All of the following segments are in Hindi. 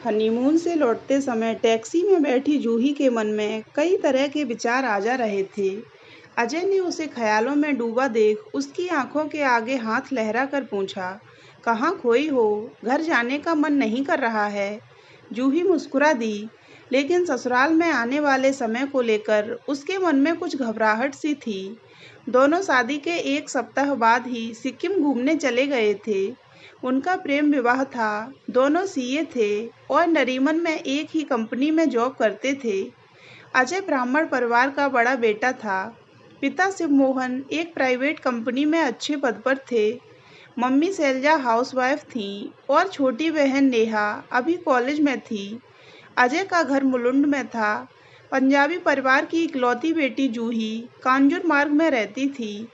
हनीमून से लौटते समय टैक्सी में बैठी जूही के मन में कई तरह के विचार आ जा रहे थे। अजय ने उसे ख्यालों में डूबा देख उसकी आंखों के आगे हाथ लहरा कर पूछा, कहाँ खोई हो? घर जाने का मन नहीं कर रहा है? जूही मुस्कुरा दी, लेकिन ससुराल में आने वाले समय को लेकर उसके मन में कुछ घबराहट सी थी। दोनों शादी के एक सप्ताह बाद ही सिक्किम घूमने चले गए थे। उनका प्रेम विवाह था। दोनों सीए थे और नरीमन में एक ही कंपनी में जॉब करते थे। अजय ब्राह्मण परिवार का बड़ा बेटा था। पिता शिवमोहन एक प्राइवेट कंपनी में अच्छे पद पर थे। मम्मी शैलजा हाउसवाइफ थीं और छोटी बहन नेहा अभी कॉलेज में थी। अजय का घर मुलुंड में था। पंजाबी परिवार की इकलौती बेटी जूही कांजूर मार्ग में रहती थी।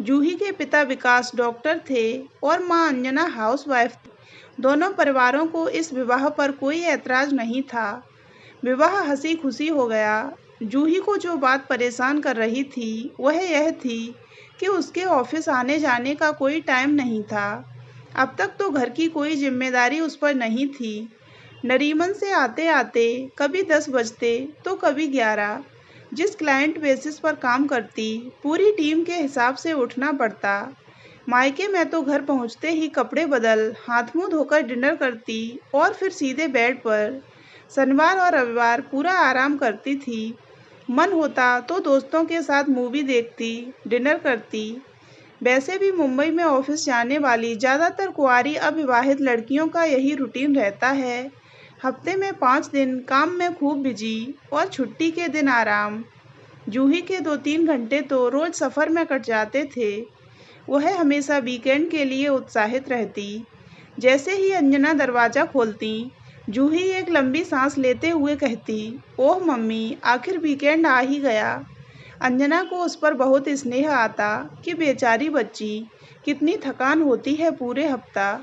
जूही के पिता विकास डॉक्टर थे और मां अंजना हाउसवाइफ थी। दोनों परिवारों को इस विवाह पर कोई ऐतराज नहीं था। विवाह हंसी खुशी हो गया। जूही को जो बात परेशान कर रही थी वह यह थी कि उसके ऑफिस आने जाने का कोई टाइम नहीं था। अब तक तो घर की कोई जिम्मेदारी उस पर नहीं थी। नरीमन से आते आते कभी 10 बजते तो कभी 11। जिस क्लाइंट बेसिस पर काम करती, पूरी टीम के हिसाब से उठना पड़ता। मायके में तो घर पहुंचते ही कपड़े बदल हाथ मुंह धोकर डिनर करती और फिर सीधे बेड पर। शनिवार और रविवार पूरा आराम करती थी। मन होता तो दोस्तों के साथ मूवी देखती, डिनर करती। वैसे भी मुंबई में ऑफिस जाने वाली ज़्यादातर कुंवारी अविवाहित लड़कियों का यही रूटीन रहता है। हफ्ते में 5 दिन काम में खूब बिजी और छुट्टी के दिन आराम। जूही के 2-3 घंटे तो रोज सफ़र में कट जाते थे। वह हमेशा वीकेंड के लिए उत्साहित रहती। जैसे ही अंजना दरवाज़ा खोलती, जूही एक लंबी सांस लेते हुए कहती, ओह मम्मी, आखिर वीकेंड आ ही गया। अंजना को उस पर बहुत स्नेह आता कि बेचारी बच्ची, कितनी थकान होती है पूरे हफ्ता।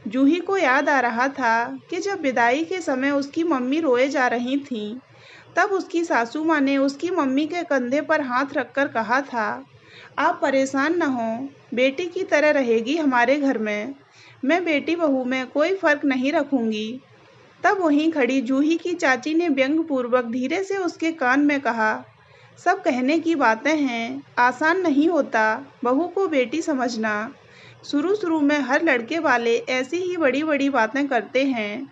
जूही को याद आ रहा था कि जब विदाई के समय उसकी मम्मी रोए जा रही थीं, तब उसकी सासू माँ ने उसकी मम्मी के कंधे पर हाथ रखकर कहा था, आप परेशान न हों, बेटी की तरह रहेगी हमारे घर में। मैं बेटी बहू में कोई फर्क नहीं रखूंगी। तब वहीं खड़ी जूही की चाची ने व्यंग्यपूर्वक धीरे से उसके कान में कहा, सब कहने की बातें हैं, आसान नहीं होता बहू को बेटी समझना। शुरू शुरू में हर लड़के वाले ऐसी ही बड़ी बड़ी बातें करते हैं।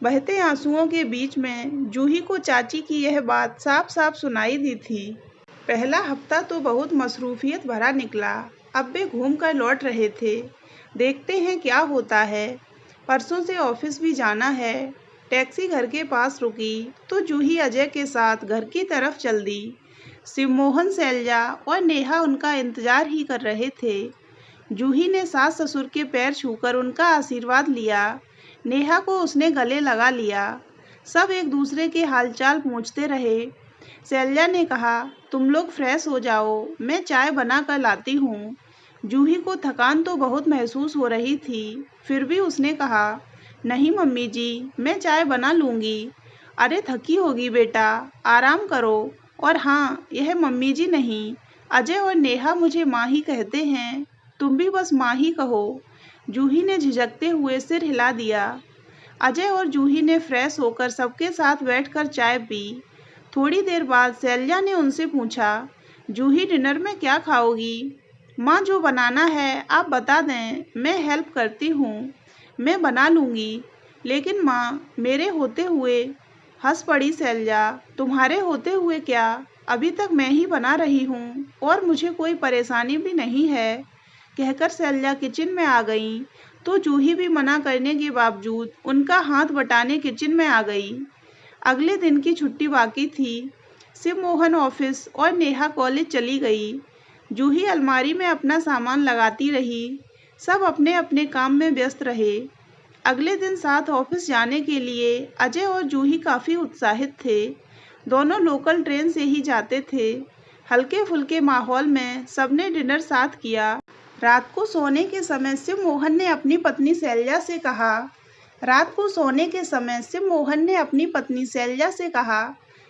बहते आंसुओं के बीच में जूही को चाची की यह बात साफ साफ सुनाई दी थी। पहला हफ्ता तो बहुत मसरूफियत भरा निकला। अब वे घूम कर लौट रहे थे। देखते हैं क्या होता है। परसों से ऑफिस भी जाना है। टैक्सी घर के पास रुकी तो जूही अजय के साथ घर की तरफ चल दी। शिवमोहन, शैलजा और नेहा उनका इंतजार ही कर रहे थे। जूही ने सास ससुर के पैर छूकर उनका आशीर्वाद लिया। नेहा को उसने गले लगा लिया। सब एक दूसरे के हालचाल पूछते रहे। शैलजा ने कहा, तुम लोग फ्रेश हो जाओ, मैं चाय बना कर लाती हूँ। जूही को थकान तो बहुत महसूस हो रही थी, फिर भी उसने कहा, नहीं मम्मी जी, मैं चाय बना लूँगी। अरे थकी होगी बेटा, आराम करो। और हाँ, यह मम्मी जी नहीं, अजय और नेहा मुझे माँ ही कहते हैं, तुम भी बस माँ ही कहो। जूही ने झिझकते हुए सिर हिला दिया। अजय और जूही ने फ्रेश होकर सबके साथ बैठकर चाय पी। थोड़ी देर बाद शैलजा ने उनसे पूछा, जूही डिनर में क्या खाओगी? माँ जो बनाना है आप बता दें, मैं हेल्प करती हूँ। मैं बना लूँगी। लेकिन माँ, मेरे होते हुए। हंस पड़ी शैलजा, तुम्हारे होते हुए क्या? अभी तक मैं ही बना रही हूँ और मुझे कोई परेशानी भी नहीं है। कहकर शैलजा किचन में आ गई तो जूही भी मना करने के बावजूद उनका हाथ बटाने किचन में आ गई। अगले दिन की छुट्टी बाकी थी। शिवमोहन ऑफिस और नेहा कॉलेज चली गई। जूही अलमारी में अपना सामान लगाती रही। सब अपने अपने काम में व्यस्त रहे। अगले दिन साथ ऑफिस जाने के लिए अजय और जूही काफ़ी उत्साहित थे। दोनों लोकल ट्रेन से ही जाते थे। हल्के फुल्के माहौल में सबने डिनर साथ किया। रात को सोने के समय शिवमोहन ने अपनी पत्नी शैलजा से कहा,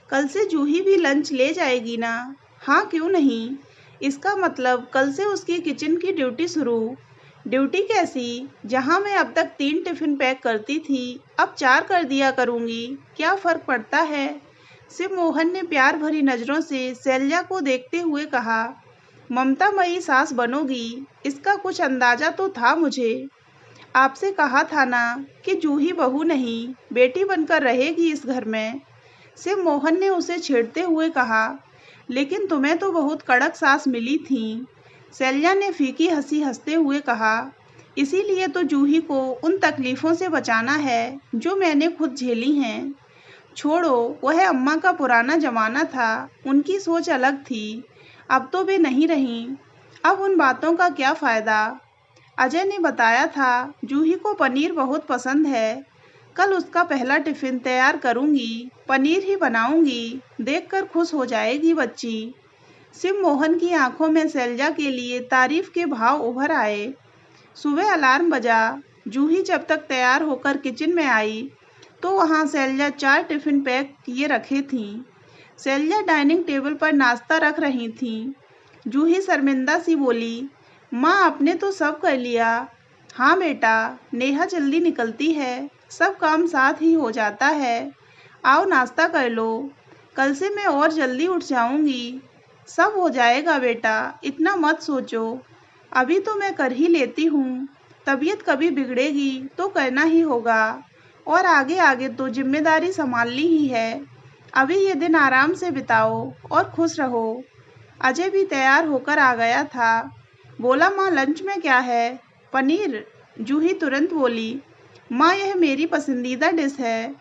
कल से जूही भी लंच ले जाएगी ना? हाँ, क्यों नहीं। इसका मतलब कल से उसकी किचन की ड्यूटी शुरू। ड्यूटी कैसी? जहाँ मैं अब तक 3 टिफ़िन पैक करती थी, अब 4 कर दिया करूँगी। क्या फ़र्क पड़ता है? शिव मोहन ने प्यार भरी नज़रों से शैलजा को देखते हुए कहा, ममतामयी सास बनोगी, इसका कुछ अंदाज़ा तो था मुझे। आपसे कहा था ना कि जूही बहू नहीं, बेटी बनकर रहेगी इस घर में। शिव मोहन ने उसे छेड़ते हुए कहा, लेकिन तुम्हें तो बहुत कड़क सास मिली थी। शैलजा ने फीकी हंसी हंसते हुए कहा, इसीलिए तो जूही को उन तकलीफ़ों से बचाना है जो मैंने खुद झेली हैं। छोड़ो, वह अम्मा का पुराना ज़माना था, उनकी सोच अलग थी। अब तो वे नहीं रहीं। अब उन बातों का क्या फ़ायदा? अजय ने बताया था, जूही को पनीर बहुत पसंद है। कल उसका पहला टिफ़िन तैयार करूँगी, पनीर ही बनाऊँगी, देखकर खुश हो जाएगी बच्ची। शिव मोहन की आंखों में शैलजा के लिए तारीफ के भाव उभर आए। सुबह अलार्म बजा। जूही जब तक तैयार होकर किचन में आई, तो वहाँ शैलजा 4 टिफ़िन पैक किए रखे थीं। शैलजा डाइनिंग टेबल पर नाश्ता रख रही थीं। जूही शर्मिंदा सी बोली, माँ आपने तो सब कर लिया। हाँ बेटा, नेहा जल्दी निकलती है, सब काम साथ ही हो जाता है। आओ नाश्ता कर लो, कल से मैं और जल्दी उठ जाऊंगी। सब हो जाएगा बेटा, इतना मत सोचो। अभी तो मैं कर ही लेती हूँ, तबीयत कभी बिगड़ेगी तो करना ही होगा, और आगे आगे तो जिम्मेदारी संभालनी ही है। अभी ये दिन आराम से बिताओ और खुश रहो। अजय भी तैयार होकर आ गया था। बोला, माँ लंच में क्या है? पनीर। जूही तुरंत बोली, माँ यह मेरी पसंदीदा डिश है।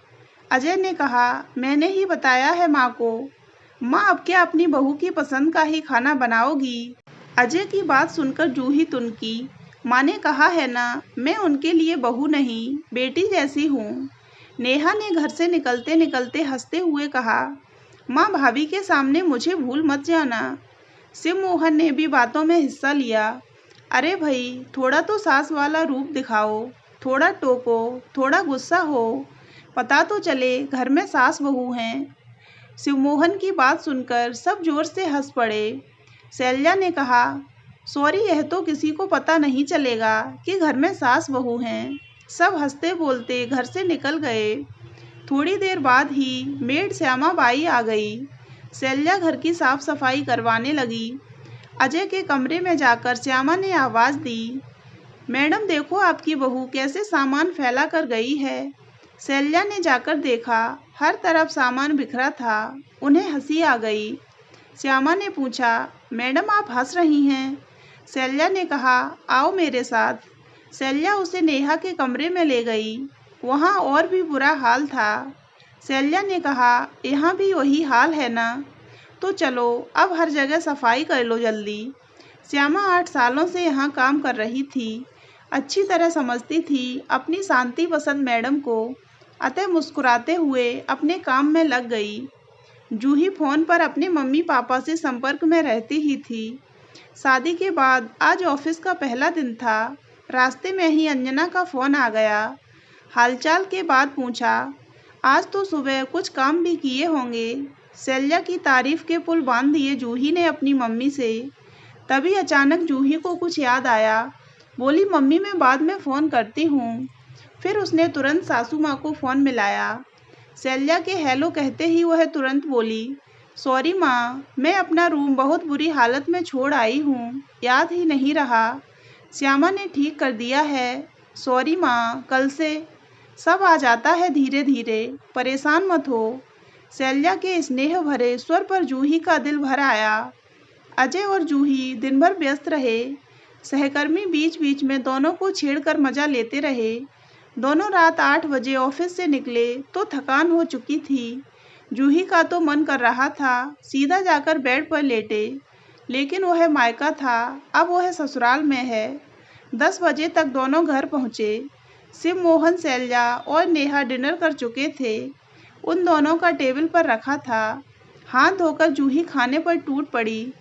अजय ने कहा, मैंने ही बताया है माँ को। माँ अब क्या अपनी बहू की पसंद का ही खाना बनाओगी? अजय की बात सुनकर जूही तुनकी। माँ ने कहा है ना, मैं उनके लिए बहू नहीं, बेटी जैसी हूँ। नेहा ने घर से निकलते निकलते हंसते हुए कहा, माँ भाभी के सामने मुझे भूल मत जाना। शिव मोहन ने भी बातों में हिस्सा लिया। अरे भाई, थोड़ा तो सास वाला रूप दिखाओ, थोड़ा टोको, थोड़ा गुस्सा हो, पता तो चले घर में सास बहू हैं। शिवमोहन की बात सुनकर सब जोर से हंस पड़े। शैलजा ने कहा, सॉरी, यह तो किसी को पता नहीं चलेगा कि घर में सास बहू हैं। सब हंसते बोलते घर से निकल गए। थोड़ी देर बाद ही मेड श्यामा बाई आ गई। शैलजा घर की साफ सफाई करवाने लगी। अजय के कमरे में जाकर श्यामा ने आवाज़ दी, मैडम देखो आपकी बहू कैसे सामान फैला कर गई है। शैलजा ने जाकर देखा, हर तरफ सामान बिखरा था। उन्हें हंसी आ गई। श्यामा ने पूछा, मैडम आप हंस रही हैं? शैलजा ने कहा, आओ मेरे साथ। शैलजा उसे नेहा के कमरे में ले गई। वहाँ और भी बुरा हाल था। शैलजा ने कहा, यहाँ भी वही हाल है ना? तो चलो अब हर जगह सफाई कर लो जल्दी। श्यामा 8 सालों से यहाँ काम कर रही थी, अच्छी तरह समझती थी अपनी शांति पसंद मैडम को, अतः मुस्कुराते हुए अपने काम में लग गई। जूही फ़ोन पर अपने मम्मी पापा से संपर्क में रहती ही थी। शादी के बाद आज ऑफिस का पहला दिन था। रास्ते में ही अंजना का फ़ोन आ गया। हालचाल के बाद पूछा, आज तो सुबह कुछ काम भी किए होंगे। शैलजा की तारीफ के पुल बांध दिए जूही ने अपनी मम्मी से। तभी अचानक जूही को कुछ याद आया। बोली, मम्मी मैं बाद में फ़ोन करती हूँ। फिर उसने तुरंत सासू माँ को फ़ोन मिलाया। शैलजा के हेलो कहते ही वह तुरंत बोली, सॉरी माँ, मैं अपना रूम बहुत बुरी हालत में छोड़ आई हूँ, याद ही नहीं रहा। श्यामा ने ठीक कर दिया है। सॉरी माँ, कल से सब आ जाता है धीरे धीरे, परेशान मत हो। शैलजा के स्नेह भरे स्वर पर जूही का दिल भर आया। अजय और जूही दिन भर व्यस्त रहे। सहकर्मी बीच बीच में दोनों को छेड़कर मजा लेते रहे। दोनों रात 8 बजे ऑफिस से निकले तो थकान हो चुकी थी। जूही का तो मन कर रहा था सीधा जाकर बेड पर लेटे, लेकिन वह मायका था, अब वह ससुराल में है। 10 बजे तक दोनों घर पहुँचे। शिव मोहन, शैलजा और नेहा डिनर कर चुके थे। उन दोनों का टेबल पर रखा था। हाथ धोकर जूही खाने पर टूट पड़ी।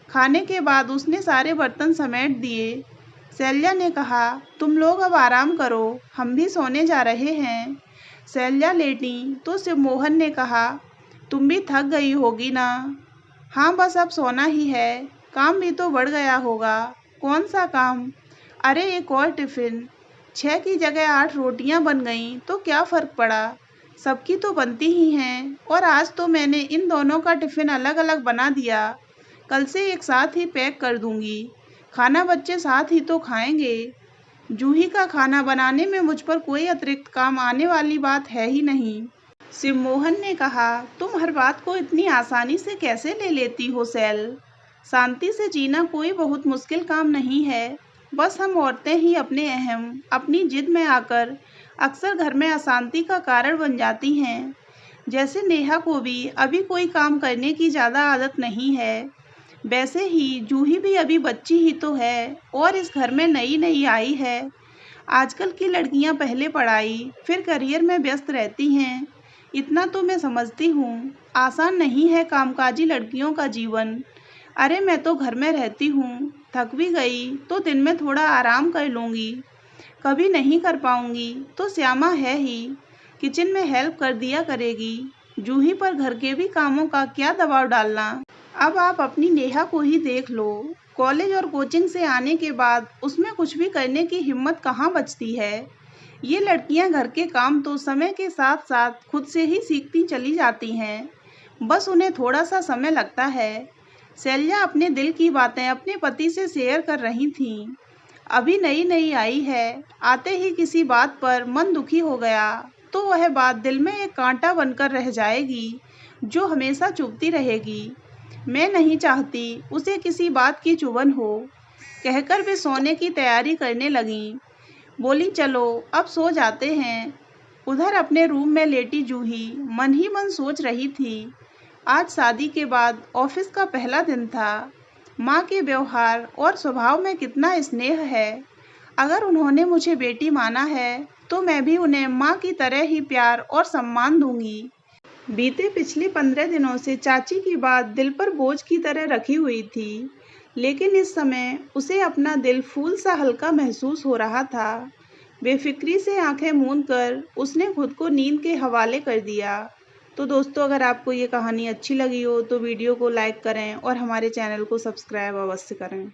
खाने के बाद उसने सारे बर्तन समेट दिए। शैलजा ने कहा, तुम लोग अब आराम करो, हम भी सोने जा रहे हैं। शैलजा लेटी तो शिवमोहन ने कहा, तुम भी थक गई होगी ना? हाँ बस अब सोना ही है, काम भी तो बढ़ गया होगा। कौन सा काम? अरे एक और टिफ़िन। 6 की जगह 8 रोटियां बन गईं तो क्या फ़र्क पड़ा? सबकी तो बनती ही हैं। और आज तो मैंने इन दोनों का टिफ़िन अलग-अलग बना दिया। कल से एक साथ ही पैक कर दूंगी। खाना बच्चे साथ ही तो खाएंगे। जूही का खाना बनाने में मुझ पर कोई अतिरिक्त काम आने वाली बात है ही नहीं। शिवमोहन ने कहा, तुम हर बात को इतनी आसानी से कैसे ले लेती हो सैल? शांति से जीना कोई बहुत मुश्किल काम नहीं है। बस हम औरतें ही अपनी जिद में आकर अक्सर घर में अशांति का कारण बन जाती हैं। जैसे नेहा को भी अभी कोई काम करने की ज़्यादा आदत नहीं है, वैसे ही जूही भी अभी बच्ची ही तो है और इस घर में नई नई आई है। आजकल की लड़कियां पहले पढ़ाई फिर करियर में व्यस्त रहती हैं। इतना तो मैं समझती हूँ। आसान नहीं है कामकाजी लड़कियों का जीवन। अरे मैं तो घर में रहती हूँ, थक भी गई तो दिन में थोड़ा आराम कर लूँगी। कभी नहीं कर पाऊँगी तो श्यामा है ही, किचन में हेल्प कर दिया करेगी। जूही पर घर के भी कामों का क्या दबाव डालना। अब आप अपनी नेहा को ही देख लो। कॉलेज और कोचिंग से आने के बाद उसमें कुछ भी करने की हिम्मत कहाँ बचती है। ये लड़कियां घर के काम तो समय के साथ साथ खुद से ही सीखती चली जाती हैं। बस उन्हें थोड़ा सा समय लगता है। शैलजा अपने दिल की बातें अपने पति से शेयर कर रही थीं। अभी नई नई आई है, आते ही किसी बात पर मन दुखी हो गया तो वह बात दिल में एक कांटा बनकर रह जाएगी जो हमेशा चुभती रहेगी। मैं नहीं चाहती उसे किसी बात की चुभन हो। कहकर वे सोने की तैयारी करने लगीं। बोली, चलो अब सो जाते हैं। उधर अपने रूम में लेटी जूही मन ही मन सोच रही थी। आज शादी के बाद ऑफिस का पहला दिन था। माँ के व्यवहार और स्वभाव में कितना स्नेह है। अगर उन्होंने मुझे बेटी माना है तो मैं भी उन्हें माँ की तरह ही प्यार और सम्मान दूंगी। बीते पिछले 15 दिनों से चाची की बात दिल पर बोझ की तरह रखी हुई थी, लेकिन इस समय उसे अपना दिल फूल सा हल्का महसूस हो रहा था। बेफिक्री से आंखें मूंद कर उसने खुद को नींद के हवाले कर दिया। तो दोस्तों, अगर आपको ये कहानी अच्छी लगी हो तो वीडियो को लाइक करें और हमारे चैनल को सब्सक्राइब अवश्य करें।